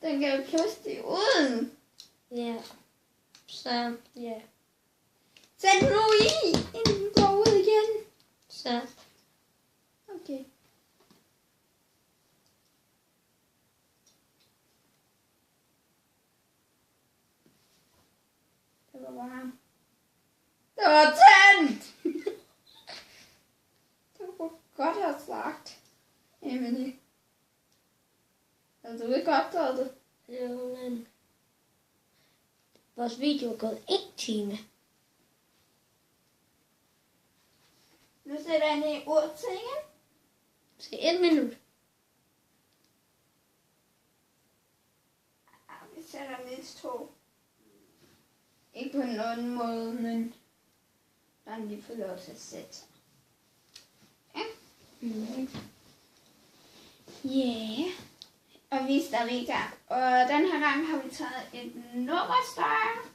Den kan pludselig uden. Ja. Så, ja. Sæt nu i, inden den går ud igen. Så. Okay. Det var varmt. Det var tændt! Det var godt at have sagt, Emily. Altså, du ikke opdaget det? Jo, men... Vores video er gået 1 time. Nu sætter jeg ned i urtingen. Til 1 minut. Ja, vi sætter mindst 2. Ikke på nogen måde, men der lige får lov til at sætte sig. Ja. Mm-hmm. Yeah. Og vi er stadig i gang. Og den her gang har vi taget et nummerstreger.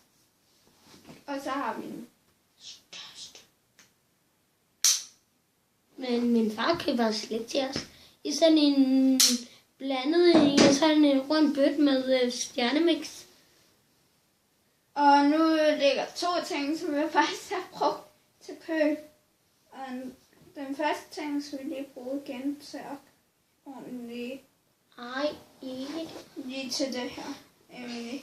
Og så har vi en største. Men min far køber slet til os. I sådan en blandet i sådan en rund bøtte med stjernemix. Og nu ligger 2 ting, som jeg faktisk har brugt til køb. Og den første ting, skal vi lige bruge igen til at ordentligt. Ej, ikke. Lige til det her, Emily.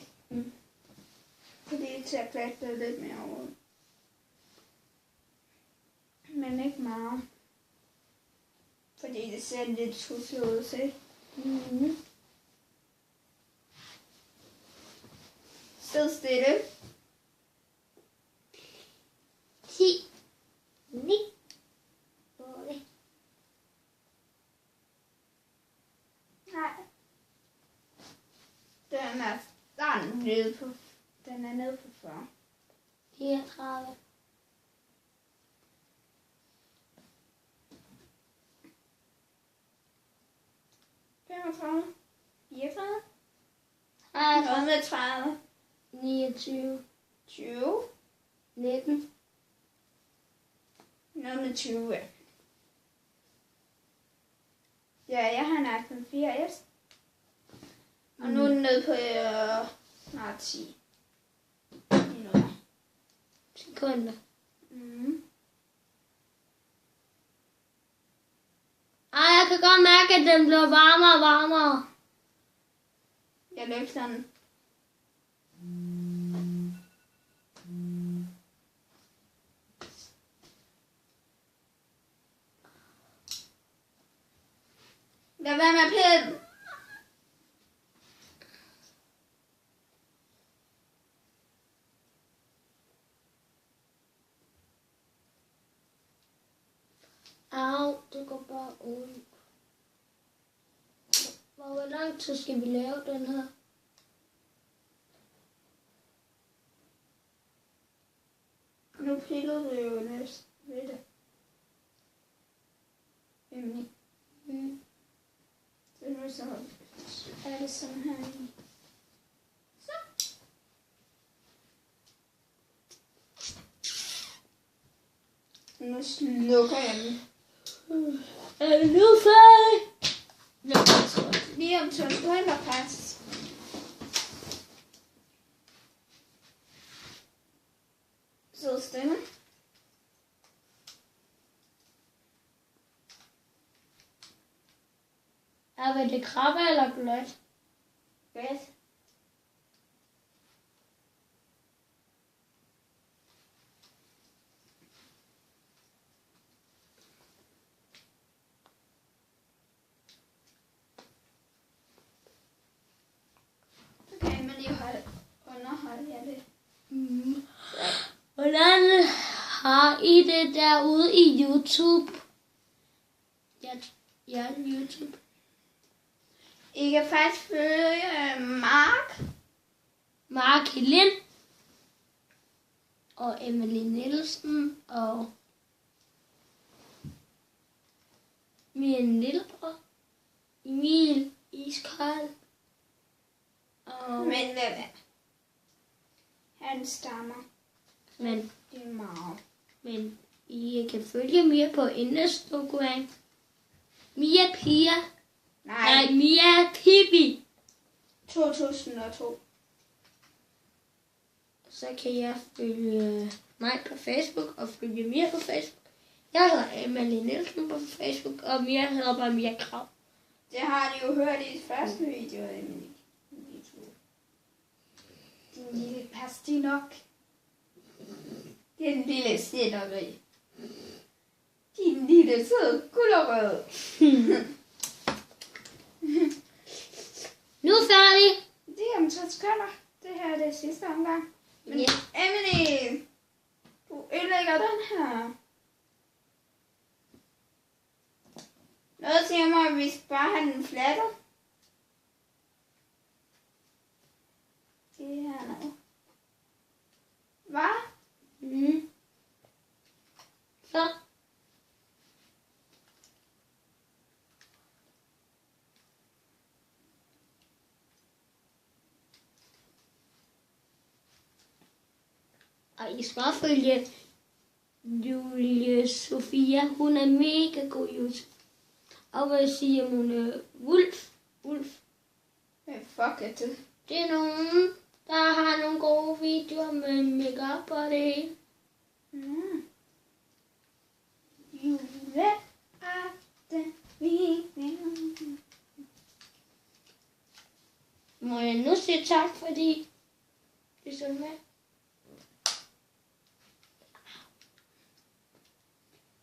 Lige til at klatte det lidt mere over. Men ikke meget. Fordi det ser lidt tusset ud, se. Mm-hmm. Sid stille. 10, 9, 8. Nej. Den er nede på. Den er nede på 40. 34. Femogtredive. 34. Ej, Noget med 30. 29. 20. 19. Noget med 20. Ja, jeg har en iPhone 4S. Og nu er den nede på snart 10 minutter. Sekunder. Mm. Ej, jeg kan godt mærke, at den bliver varmere og varmere. Jeg løfter den. Lad være med at pille den. Au, det går bare ondt. Hvor lang tid skal vi lave den her? Nu piller du jo næsten ved det. Emily. Så nu så er det sådan her i. Så. Nu slukker jeg den. Er vi nu færdige? Ja, jeg tror lige om 2 sekunder faktisk. Så stille. Er det krabbe eller blødt? Godt. Okay, men lige underholde jer lidt. Mm. Hvordan har I det derude i YouTube? Ja, YouTube. I kan faktisk følge Mark Lind og Emily Nielsen og min lillebror Emil Iskold og Men hvem er? Han stammer. men Det er meget. I kan følge Mia på Instagram. Mia Pia. Nej, Mia Pippi. 2002. Så kan jeg følge mig på Facebook og følge Mia på Facebook. Jeg hedder Amalie Nielsen på Facebook, og Mia hedder bare Mia Krav. Det har de jo hørt i det første video, Emily. Din lille pastinok. Den lille sceneri. Din lille søde gulerød. Nu er færdig. Det er om 3 sekunder. Det her er det sidste omgang. Men Ja. Emily, du ødelægger den her. Noget siger mig, at vi skal bare have den flattet. Det her nu. Hvad? Mm. Så. Og I skal også følge Julie Sofia. Hun er mega god YouTube. Og hvad siger hun? Wolf. Hvad fuck er det? Det er nogen, der har nogle gode videoer med make-up og det hele. Mm. Juleaften, vi Må jeg nu sige tak, fordi det er sådan med.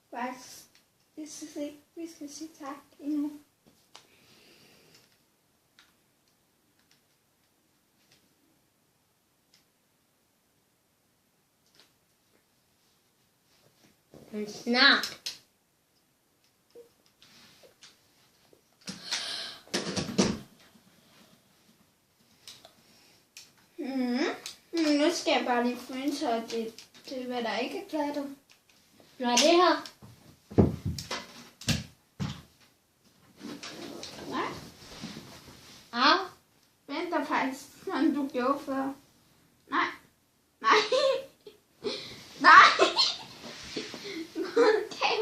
Faktisk, jeg synes ikke, vi skal sige tak endnu. Men snart. Nu skal jeg bare lige finde så, at det er, hvad der ikke er glattet. Hvad er det her? Nej, Au. vent der faktisk, som du gjorde før. Nej. Nej. Okay.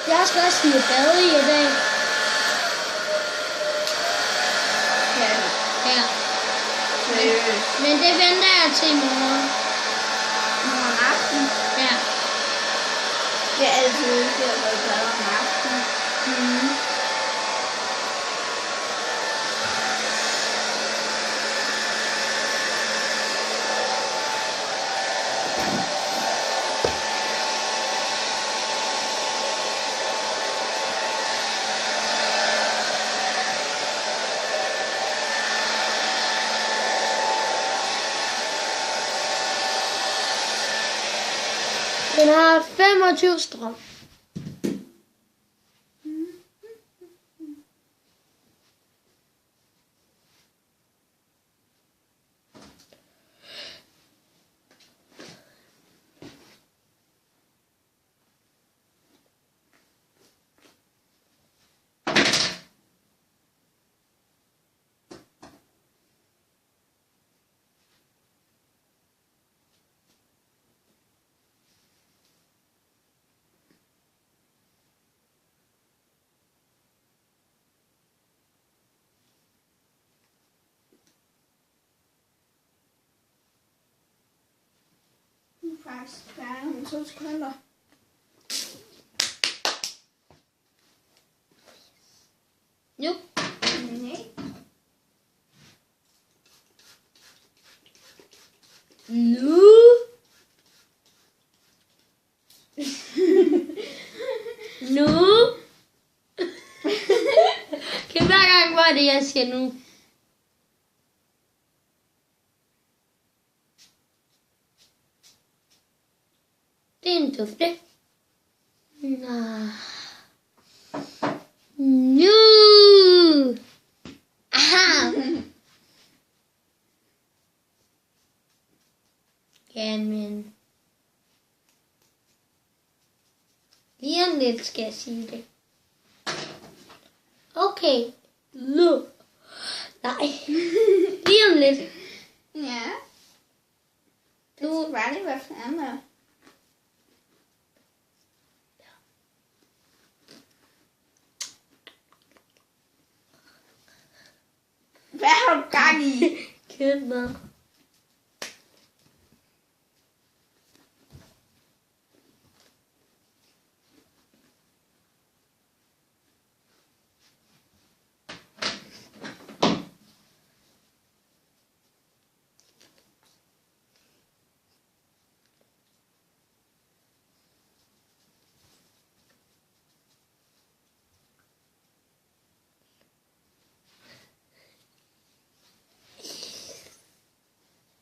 Jeg skal også lige bade i dag. Ja, Ja. seriøst. Men det venter jeg til i morgen. Morgen aften. Ja. Det er altid det at være glad om aftenen. Mm. Den har 25 strøm. Faktisk, der er om 2 sekunder. Nu. Nej. Nu. Nu. Kan hver gang, hvor er det, jeg siger nu? Det er en dufte. Nå. Nu. Aha. Jamen. Lige om lidt skal jeg sige det. Okay. Lu. Nej. Lige om lidt. Ja. Du. Du skal bare lige være fremme. gang i. Kød med.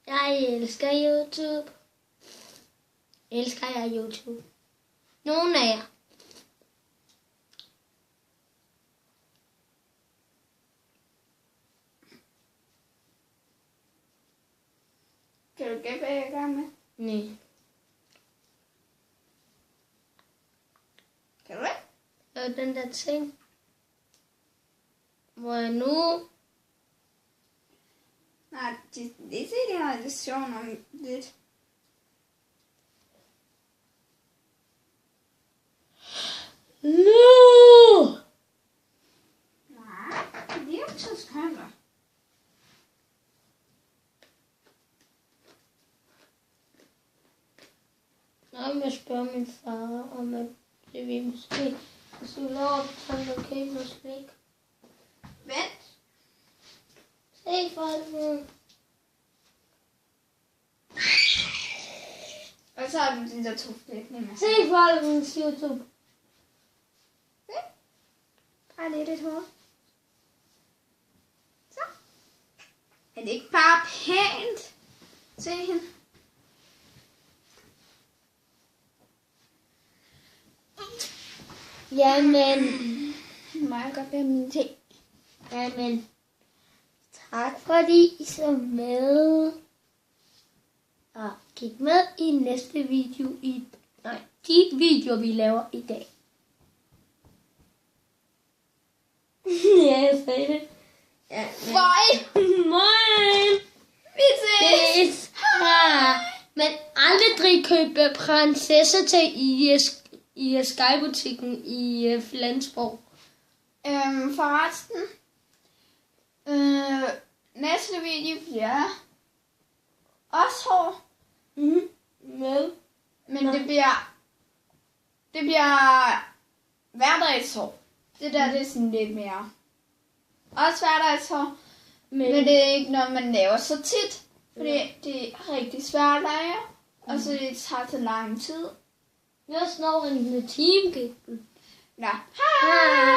Jeg elsker YouTube. Elsker jeg YouTube? Nogle af jer. Kan du gætte, hvad jeg er i gang med? Nej. Kan du ikke? Og den der ting, hvor jeg nu... Nej, det er lidt sjovt om lidt. No! Nej, det er jo 2 sekunder. Nå, jeg spørger min far om, at det vil måske... Hvis du laver sådan og købe noget slik. Vent. Se for det. Og så har du de der 2 flætninger. Se for det, YouTube. Bare lidt et hår. Så. Er det ikke bare pænt? Se hende. Jamen, Må jeg godt være mine ting? jamen. Tak fordi I så med. Og kig med i næste video de videoer vi laver i dag. Ja, jeg sagde det. Ja, Bye! Moin! Vi ses! Ses! Men aldrig købe prinsesser til i Skybutikken i Flensborg. Forresten. Næste video bliver også hår. Med? Men det bliver hverdagshår. Det der, det er sådan lidt mere. Også hverdagshår. Men det er ikke noget, man laver så tit. Fordi det er rigtig svært at lave. Og så det tager så lang tid. Jeg snor en time. Nå, hej!